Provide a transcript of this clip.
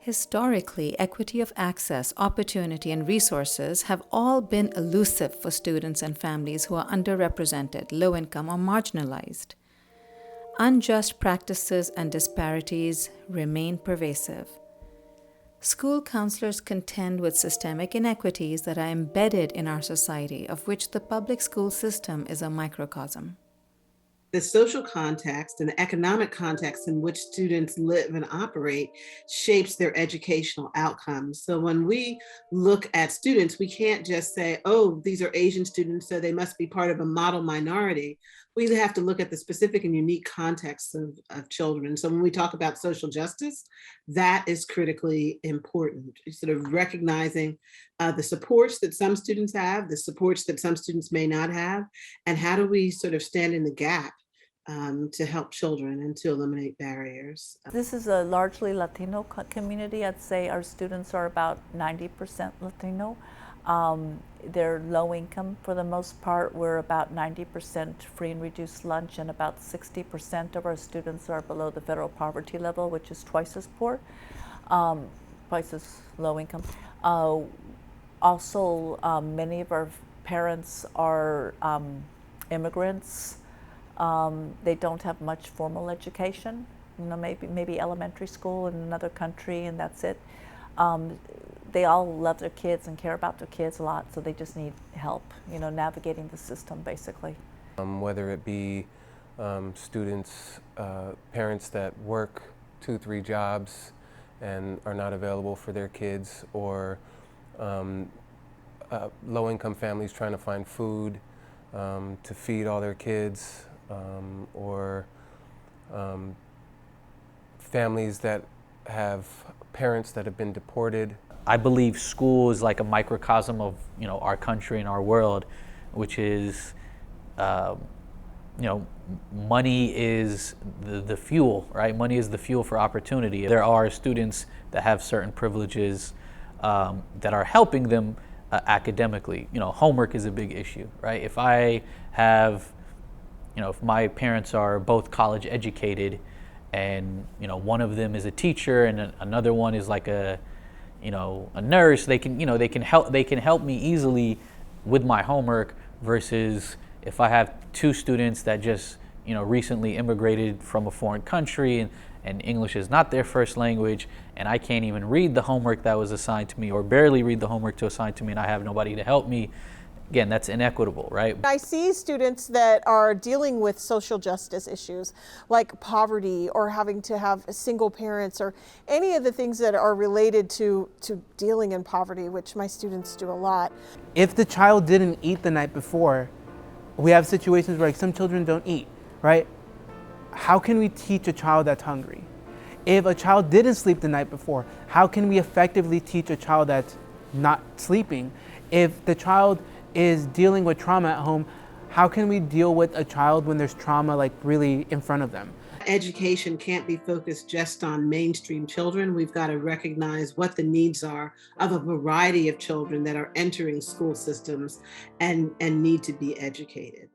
Historically, equity of access, opportunity, and resources have all been elusive for students and families who are underrepresented, low income, or marginalized. Unjust practices and disparities remain pervasive. School counselors contend with systemic inequities that are embedded in our society, of which the public school system is a microcosm. The social context and the economic context in which students live and operate shapes their educational outcomes. So when we look at students, we can't just say, oh, these are Asian students, so they must be part of a model minority. We have to look at the specific and unique context of children. So when we talk about social justice, that is critically important. Sort of recognizing the supports that some students have, the supports that some students may not have, and how do we sort of stand in the gap to help children and to eliminate barriers. This is a largely Latino community. I'd say our students are about 90% Latino. They're low income for the most part. We're about 90% free and reduced lunch, and about 60% of our students are below the federal poverty level, which is twice as poor, twice as low income. Also, many of our parents are immigrants. They don't have much formal education, maybe elementary school in another country, and that's it. They all love their kids and care about their kids a lot, so they just need help, navigating the system, basically. Whether it be students, parents that work 2-3 jobs and are not available for their kids, or low-income families trying to find food to feed all their kids, or families that have parents that have been deported. I believe school is like a microcosm of our country and our world, which is money is the fuel, right? Money is the fuel for opportunity. There are students that have certain privileges that are helping them academically. Homework is a big issue, right? If I have, if my parents are both college educated, and one of them is a teacher and another one is like a nurse, they can help me easily with my homework, versus if I have two students that just recently immigrated from a foreign country, and English is not their first language, and I can't even read the homework that was assigned to me, or barely read the homework assigned to me, and I have nobody to help me. Again, that's inequitable, right? I see students that are dealing with social justice issues like poverty, or having to have single parents, or any of the things that are related to dealing in poverty, which my students do a lot. If the child didn't eat the night before, we have situations where some children don't eat, right? How can we teach a child that's hungry? If a child didn't sleep the night before, how can we effectively teach a child that's not sleeping? If the child is dealing with trauma at home, how can we deal with a child when there's trauma really in front of them? Education can't be focused just on mainstream children. We've got to recognize what the needs are of a variety of children that are entering school systems and need to be educated.